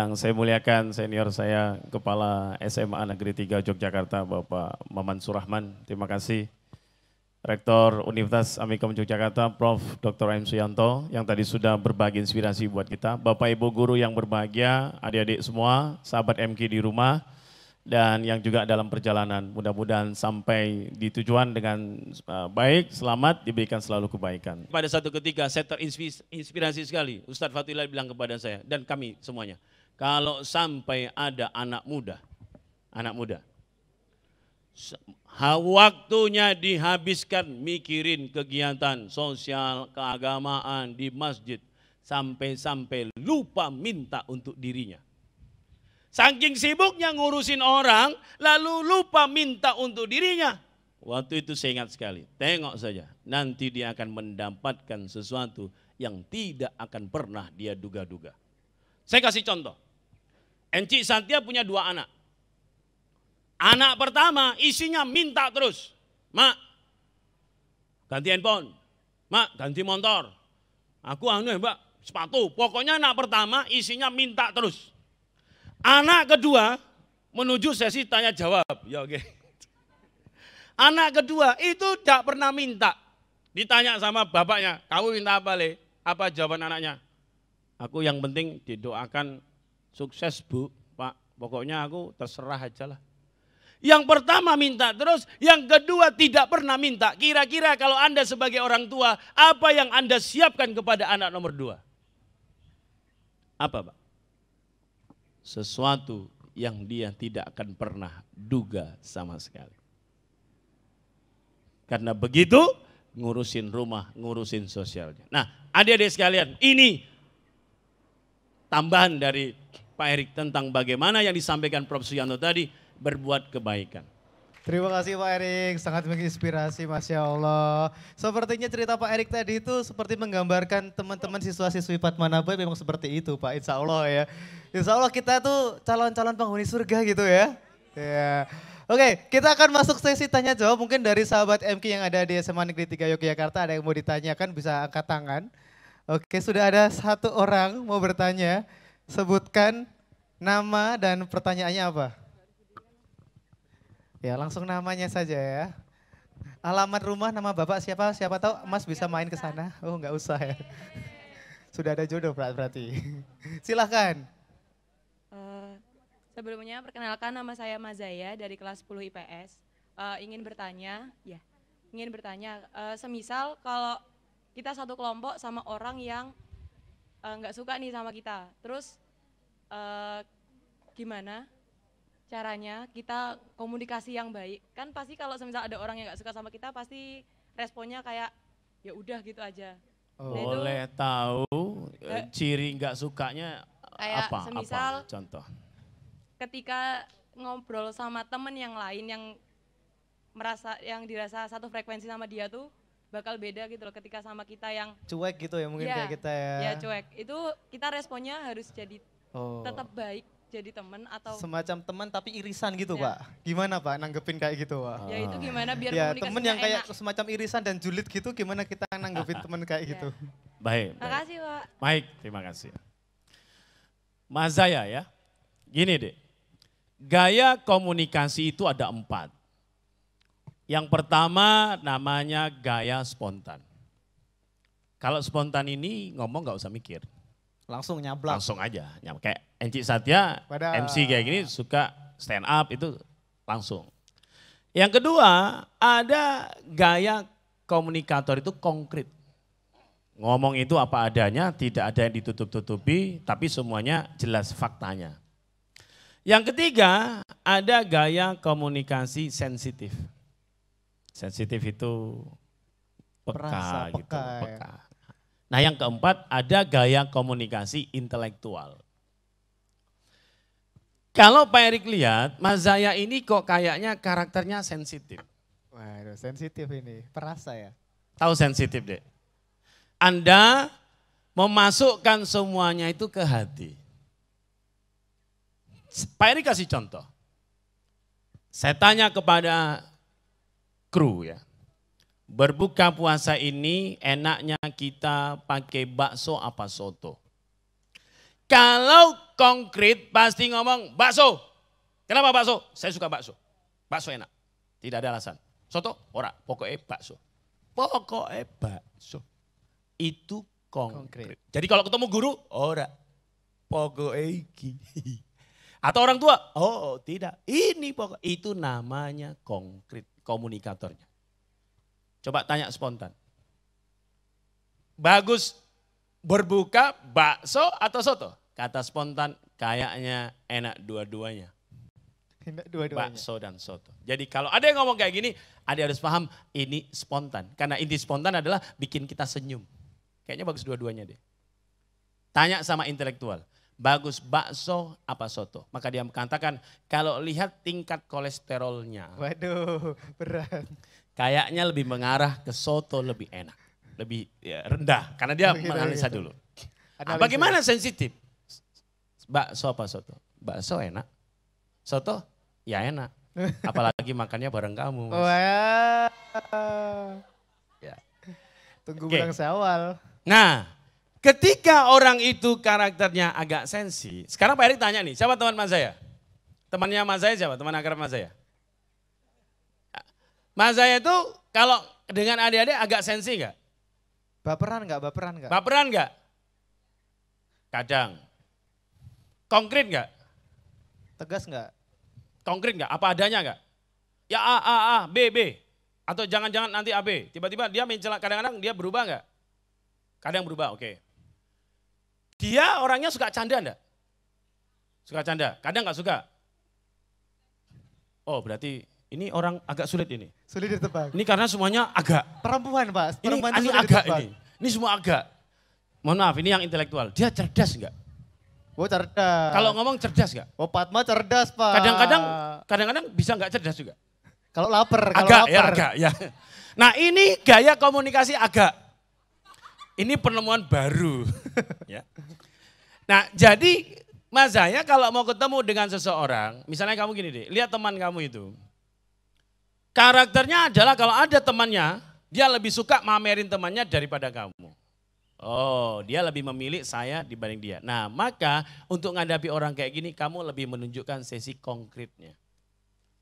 Yang saya muliakan senior saya, Kepala SMA Negeri 3 Yogyakarta, Bapak Maman Surahman. Terima kasih. Rektor Universitas Amikom Yogyakarta, Prof. Dr. M. Suyanto, yang tadi sudah berbagi inspirasi buat kita. Bapak Ibu Guru yang berbahagia, adik-adik semua, sahabat MK di rumah, dan yang juga dalam perjalanan. Mudah-mudahan sampai di tujuan dengan baik, selamat, diberikan selalu kebaikan. Pada satu ketika saya terinspirasi sekali, Ustadz Fatullah bilang kepada saya, dan kami semuanya, kalau sampai ada anak muda, waktunya dihabiskan mikirin kegiatan sosial, keagamaan di masjid, sampai-sampai lupa minta untuk dirinya. Saking sibuknya ngurusin orang, lalu lupa minta untuk dirinya. Waktu itu saya ingat sekali, tengok saja, nanti dia akan mendapatkan sesuatu yang tidak akan pernah dia duga-duga. Saya kasih contoh, Encik Satya punya 2 anak. Anak pertama isinya minta terus, Mak, ganti handphone, Mak, ganti motor, aku Mbak, sepatu. Pokoknya anak pertama isinya minta terus. Anak kedua menuju sesi tanya jawab, ya oke. Anak kedua itu tidak pernah minta. Ditanya sama bapaknya, kamu minta apa Le? Apa jawaban anaknya? Aku yang penting didoakan sukses Bu, Pak. Pokoknya aku terserah aja lah. Yang pertama minta terus, yang kedua tidak pernah minta. Kira-kira kalau Anda sebagai orang tua, apa yang Anda siapkan kepada anak nomor 2? Apa Pak? Sesuatu yang dia tidak akan pernah duga sama sekali. Karena begitu ngurusin rumah, ngurusin sosialnya. Nah, adik-adik sekalian, ini tambahan dari Pak Erik tentang bagaimana yang disampaikan Prof. Suyanto tadi, berbuat kebaikan. Terima kasih Pak Erik, sangat menginspirasi, Masya Allah. Sepertinya cerita Pak Erik tadi itu seperti menggambarkan teman-teman siswa-siswi Padmanabah memang seperti itu Pak, insya Allah ya. Insya Allah kita tuh calon-calon penghuni surga gitu ya. Ya. Oke, kita akan masuk sesi tanya jawab, mungkin dari sahabat MK yang ada di SMA Negeri 3 Yogyakarta ada yang mau ditanyakan, bisa angkat tangan. Oke, sudah ada 1 orang mau bertanya, sebutkan nama dan pertanyaannya apa? Ya langsung namanya saja ya. Alamat rumah, nama bapak siapa? Siapa tahu Mas bisa main ke sana. Oh nggak usah ya. Sudah ada jodoh berarti. Silahkan. Sebelumnya perkenalkan, nama saya Mazaya dari kelas 10 IPS. Ingin bertanya, semisal kalau kita satu kelompok sama orang yang nggak suka nih sama kita, terus gimana caranya kita komunikasi yang baik? Kan pasti kalau semisal ada orang yang nggak suka sama kita, pasti responnya kayak ya udah gitu aja. Oh. Nah, Boleh tahu ciri nggak sukanya kayak apa? semisal Apa contoh? ketika ngobrol sama temen yang lain yang dirasa satu frekuensi sama dia tuh bakal beda gitu loh ketika sama kita yang Cuek gitu ya mungkin kayak kita ya. Ya cuek, itu kita responnya harus jadi tetap baik jadi teman atau semacam teman tapi irisan gitu ya. Pak. Gimana Pak nanggepin kayak gitu Pak? Ya itu gimana biar ya, komunikasinya temen yang kayak enak. Semacam irisan dan julid gitu, gimana kita nanggepin temen kayak gitu? Baik. Makasih Pak. Baik, terima kasih. Mas Zaya ya, gini deh, gaya komunikasi itu ada 4. Yang pertama namanya gaya spontan. Kalau spontan ini ngomong nggak usah mikir. Langsung nyablak. Langsung aja, kayak Encik Satya, MC kayak gini suka stand up itu langsung. Yang kedua ada gaya komunikator itu konkret. Ngomong itu apa adanya, tidak ada yang ditutup-tutupi, tapi semuanya jelas faktanya. Yang ketiga ada gaya komunikasi sensitif. Sensitif itu peka gitu, peka. Nah yang keempat ada gaya komunikasi intelektual. Kalau Pak Erik lihat, Mas Zaya ini kok kayaknya karakternya sensitif. Waduh, sensitif ini, perasa ya. Tahu sensitif deh. Anda memasukkan semuanya itu ke hati. Pak Erik kasih contoh. Saya tanya kepada kru ya. Berbuka puasa ini enaknya kita pakai bakso apa soto? Kalau konkret pasti ngomong bakso. Kenapa bakso? Saya suka bakso. Bakso enak. Tidak ada alasan. Soto? Ora. Pokoknya bakso. Pokoknya bakso. Itu konkret. Jadi kalau ketemu guru? Ora. Pokoknya iki. Atau orang tua? Oh tidak. Ini pokok. Itu namanya konkret. Komunikatornya. Coba tanya spontan. Bagus berbuka bakso atau soto? Kata spontan kayaknya enak dua-duanya. Enak dua-duanya. Bakso dan soto. Jadi kalau ada yang ngomong kayak gini, ada harus paham ini spontan. Karena inti spontan adalah bikin kita senyum. Kayaknya bagus dua-duanya deh. Tanya sama intelektual, bagus bakso apa soto? Maka dia mengatakan kalau lihat tingkat kolesterolnya. Waduh, berat. Kayaknya lebih mengarah ke soto lebih enak. Lebih ya, rendah. Karena dia menganalisa dulu. Nah, bagaimana sensitif? Bakso apa soto? Bakso enak. Soto ya enak. Apalagi makannya bareng kamu. Mas. Wah. Ya. Tunggu bulan Syawal. Nah, ketika orang itu karakternya agak sensi. Sekarang Pak Erik tanya nih, siapa teman Mas saya? Temannya Mas saya siapa? Teman akrab Mas saya? Mas saya itu kalau dengan adik-adik agak sensi enggak? Baperan enggak? Baperan enggak? Baperan enggak? Kadang. Konkret enggak? Tegas enggak? Konkret enggak? Apa adanya enggak? Ya A, B, B. Atau jangan-jangan nanti AB. Tiba-tiba dia mencela, kadang-kadang dia berubah enggak? Kadang berubah, oke. Dia orangnya suka canda enggak? Suka canda, kadang enggak suka. Oh berarti ini orang agak sulit ini. Sulit ditebak. Ini karena semuanya agak. Perempuan Pak, perempuan Ini sulit agak ditebak. ini. Ini semua agak. Mohon maaf, ini yang intelektual. Dia cerdas enggak? Oh cerdas. Kalau ngomong cerdas enggak? Oh Fatma cerdas Pak. Kadang-kadang bisa enggak cerdas juga. Kalau lapar, kalau Agak, lapar. ya agak, ya. Nah ini gaya komunikasi agak. Ini penemuan baru. Ya. Nah jadi Mas saya kalau mau ketemu dengan seseorang, misalnya kamu gini deh, lihat teman kamu itu. Karakternya adalah kalau ada temannya, dia lebih suka mamerin temannya daripada kamu. Oh, dia lebih memilih saya dibanding dia. Nah, maka untuk menghadapi orang kayak gini, kamu lebih menunjukkan sesi konkretnya.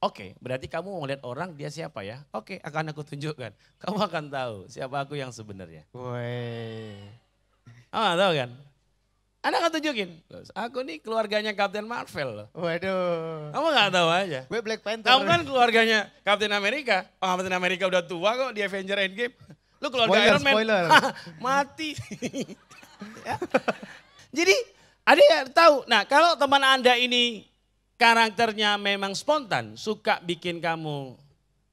Oke, berarti kamu mau lihat orang dia siapa ya? Oke, akan aku tunjukkan. Kamu akan tahu siapa aku yang sebenarnya. Woi. Tahu kan? Anda akan tunjukin. Aku nih keluarganya Captain Marvel loh. Waduh. Kamu gak tahu aja. Gue Black Panther. Kamu kan keluarganya Captain America. Oh, Captain America udah tua kok di Avenger Endgame. Lu keluarga Spoiler, Iron Man. spoiler. Mati. Ya. Jadi ada yang tahu. Nah kalau teman Anda ini karakternya memang spontan. Suka bikin kamu,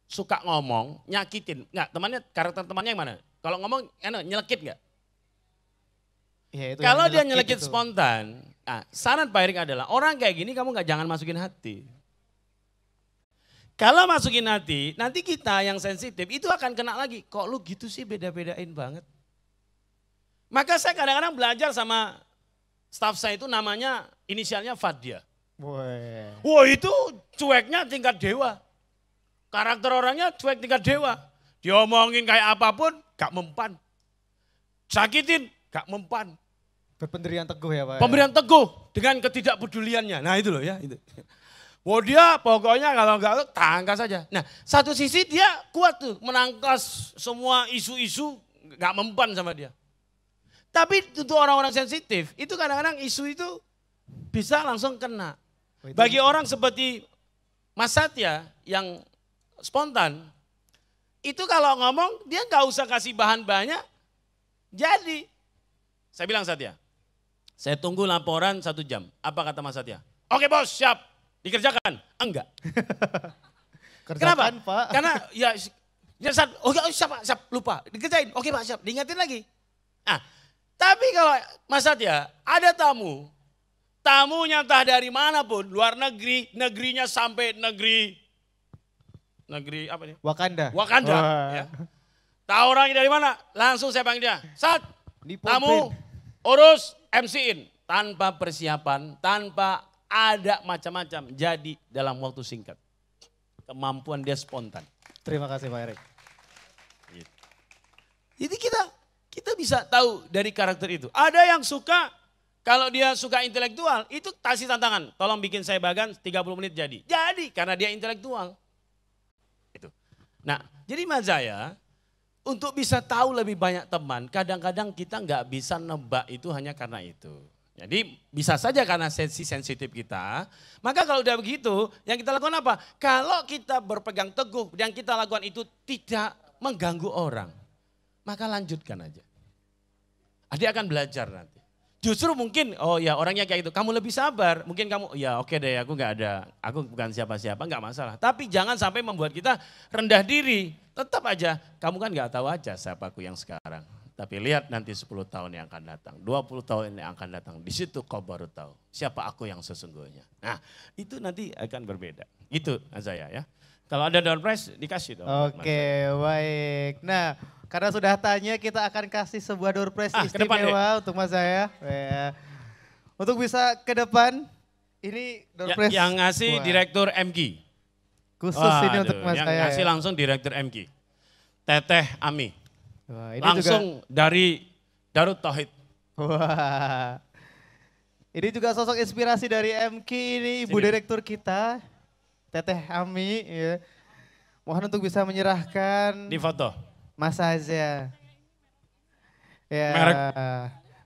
suka ngomong, nyakitin. Nggak, karakter temannya yang mana? Kalau ngomong nyelekit nggak? Ya, Kalau dia nyelekit spontan, saran Pak Erik adalah orang kayak gini kamu jangan masukin hati. Kalau masukin hati, nanti kita yang sensitif itu akan kena lagi. Kok lu gitu sih beda-bedain banget. Maka saya kadang-kadang belajar sama staff saya itu namanya inisialnya Fadia. Wah itu cueknya tingkat dewa. Karakter orangnya cuek tingkat dewa. Diomongin kayak apapun gak mempan. Sakitin gak mempan. Berpendirian teguh ya Pak. Pemberian teguh dengan ketidakpeduliannya. Nah itu loh ya. Itu. Wah dia pokoknya kalau enggak tangkas saja. Nah satu sisi dia kuat tuh menangkas semua isu-isu gak mempan sama dia. Tapi untuk orang-orang sensitif itu kadang-kadang isu itu bisa langsung kena. Bagi orang seperti Mas Satya yang spontan, itu kalau ngomong dia gak usah kasih bahan banyak, jadi. Saya bilang Satya, saya tunggu laporan 1 jam. Apa kata Mas Satya? Oke bos, siap. Dikerjakan? Enggak. Kenapa? Pak. Karena ya siap, lupa. Dikerjain, oke Pak siap, diingatin lagi. Nah, tapi kalau Mas Satya ada tamunya entah dari manapun, luar negeri, negerinya sampai negeri apa nih? Wakanda. Ya. Tahu orangnya dari mana? Langsung saya panggil dia. Tamu urus MC-in tanpa persiapan, tanpa ada macam-macam. Jadi dalam waktu singkat. Kemampuan dia spontan. Terima kasih Pak Erik. Jadi kita bisa tahu dari karakter itu. Ada yang suka Kalau dia suka intelektual, itu kasih tantangan. Tolong bikin saya bagan 30 menit jadi. Jadi, karena dia intelektual. Itu. Nah, jadi Mazaya, untuk bisa tahu lebih banyak teman, kadang-kadang kita nggak bisa nebak itu hanya karena itu. Jadi bisa saja karena sensitif kita. Maka kalau udah begitu, yang kita lakukan apa? Kalau kita berpegang teguh, yang kita lakukan itu tidak mengganggu orang, maka lanjutkan aja. Dia akan belajar nanti. Justru mungkin, oh ya orangnya kayak itu, kamu lebih sabar. Mungkin kamu, ya oke deh aku nggak ada, aku bukan siapa-siapa, nggak masalah. Tapi jangan sampai membuat kita rendah diri. Tetap aja, kamu kan nggak tahu aja siapa aku yang sekarang. Tapi lihat nanti 10 tahun yang akan datang, 20 tahun yang akan datang. Di situ kau baru tahu siapa aku yang sesungguhnya. Nah itu nanti akan berbeda. Itu saya ya. Kalau ada door prize dikasih dong. Oke, baik. Nah, karena sudah tanya, kita akan kasih sebuah door prize istimewa untuk Mas saya. Ya. Untuk bisa ke depan, ini door prize. Yang ngasih Direktur MG. Khusus ini untuk Mas yang saya. Yang ngasih langsung Direktur MG. Teteh Ami. Wah, ini langsung juga, dari Darut Tauhid. Wah. Ini juga sosok inspirasi dari MG ini, Ibu Direktur kita. Teteh Ami, ya. Mohon untuk bisa menyerahkan. Di foto. Mas Aza. Ya. Merek.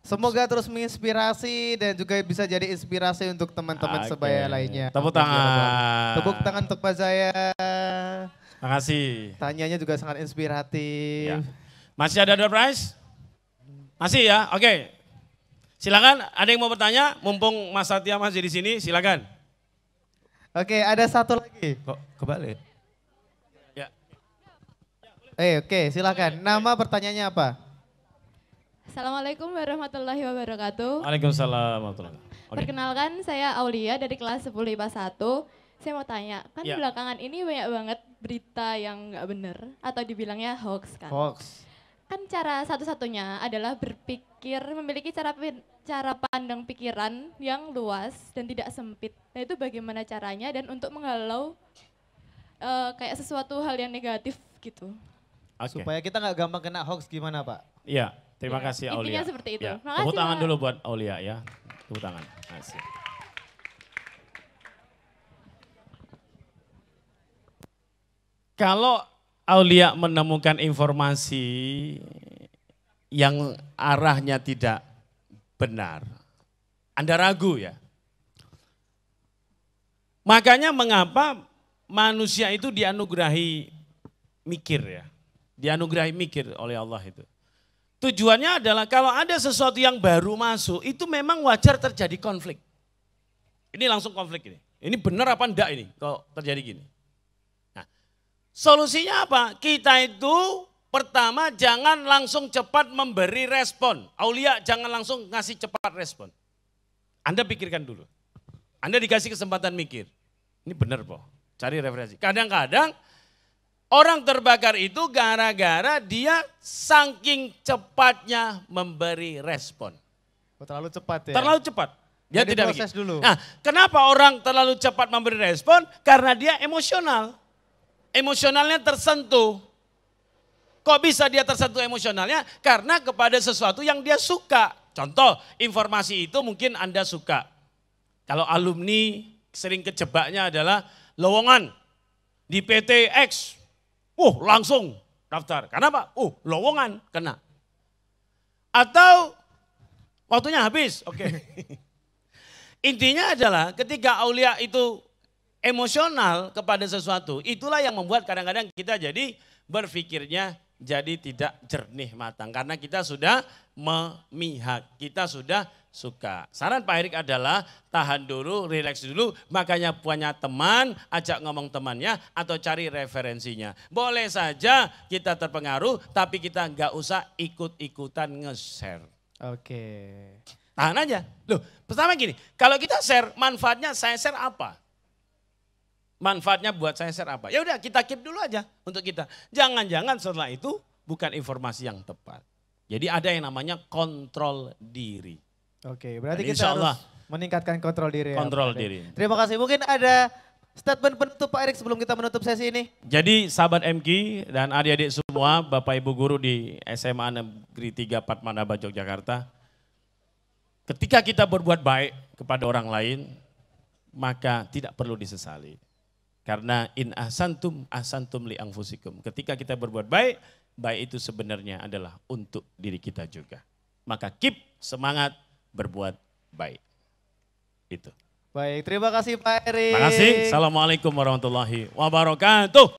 Semoga terus menginspirasi dan juga bisa jadi inspirasi untuk teman-teman sebaya lainnya. Tepuk tangan. Tepuk tangan untuk Pak Zaya. Makasih. Tanyanya juga sangat inspiratif. Ya. Masih ada door prize? Masih ya, oke. Silakan, ada yang mau bertanya? Mumpung Mas Satya masih di sini, silakan. Oke, ada satu lagi. Kok kebalik? Ya. Oke, silakan. Nama pertanyaannya apa? Assalamualaikum warahmatullahi wabarakatuh. Waalaikumsalam warahmatullahi wabarakatuh. Perkenalkan, saya Aulia dari kelas 10 IPA 1. Saya mau tanya, kan belakangan ini banyak banget berita yang nggak benar atau dibilangnya hoax kan? Hoax. Kan cara satu-satunya adalah berpikir, memiliki cara pandang pikiran yang luas dan tidak sempit. Nah itu bagaimana caranya dan untuk menghalau kayak sesuatu hal yang negatif gitu. Okay. Supaya kita nggak gampang kena hoax gimana Pak? Iya, terima kasih Aulia. Intinya seperti itu. Ya. Makasih, Tepuk tangan Pak. dulu buat Aulia ya. Tepuk tangan. Kasih. Kalau Aulia menemukan informasi yang arahnya tidak benar, Anda ragu ya. Makanya mengapa manusia itu dianugerahi mikir ya. Dianugerahi mikir oleh Allah itu. Tujuannya adalah kalau ada sesuatu yang baru masuk, itu memang wajar terjadi konflik. Ini langsung konflik ini. Ini benar apa enggak ini kalau terjadi gini. Solusinya apa? Kita itu pertama jangan langsung cepat memberi respon. Aulia jangan langsung ngasih cepat respon. Anda pikirkan dulu. Anda dikasih kesempatan mikir. Ini benar po, cari referensi. Kadang-kadang orang terbakar itu gara-gara dia saking cepatnya memberi respon. Terlalu cepat ya? Terlalu cepat. Dia jadi tidak proses mikir. dulu. Nah, kenapa orang terlalu cepat memberi respon? Karena dia emosional. Emosionalnya tersentuh. Kok bisa dia tersentuh emosionalnya? Karena kepada sesuatu yang dia suka. Contoh, informasi itu mungkin Anda suka. Kalau alumni sering kejebaknya adalah lowongan di PT X. Langsung daftar. Kenapa? Lowongan kena. Atau waktunya habis. Oke. Intinya adalah ketika Aulia itu emosional kepada sesuatu, itulah yang membuat kadang-kadang kita jadi berpikirnya jadi tidak jernih matang. Karena kita sudah memihak, kita sudah suka. Saran Pak Erik adalah tahan dulu, rileks dulu, makanya punya teman, ajak ngomong temannya atau cari referensinya. Boleh saja kita terpengaruh, tapi kita nggak usah ikut-ikutan nge-share. Oke. Tahan aja. Loh, pertama gini, kalau kita share, manfaatnya saya share apa? Manfaatnya buat saya share apa? Ya udah kita keep dulu aja untuk kita. Jangan-jangan setelah itu bukan informasi yang tepat. Jadi ada yang namanya kontrol diri. Oke, berarti Dan kita Allah, harus meningkatkan kontrol diri. kontrol ya, diri. Terima kasih. Mungkin ada statement penutup Pak Erik sebelum kita menutup sesi ini. Jadi sahabat MQ dan adik-adik semua, Bapak Ibu Guru di SMA Negeri 3 Padmanaba Yogyakarta. ketika kita berbuat baik kepada orang lain, maka tidak perlu disesali. Karena in ahsantum li anfusikum. Ketika kita berbuat baik, baik itu sebenarnya adalah untuk diri kita juga. Maka keep semangat berbuat baik. Itu. Baik, terima kasih Pak Erik. Terima kasih. Assalamualaikum warahmatullahi wabarakatuh.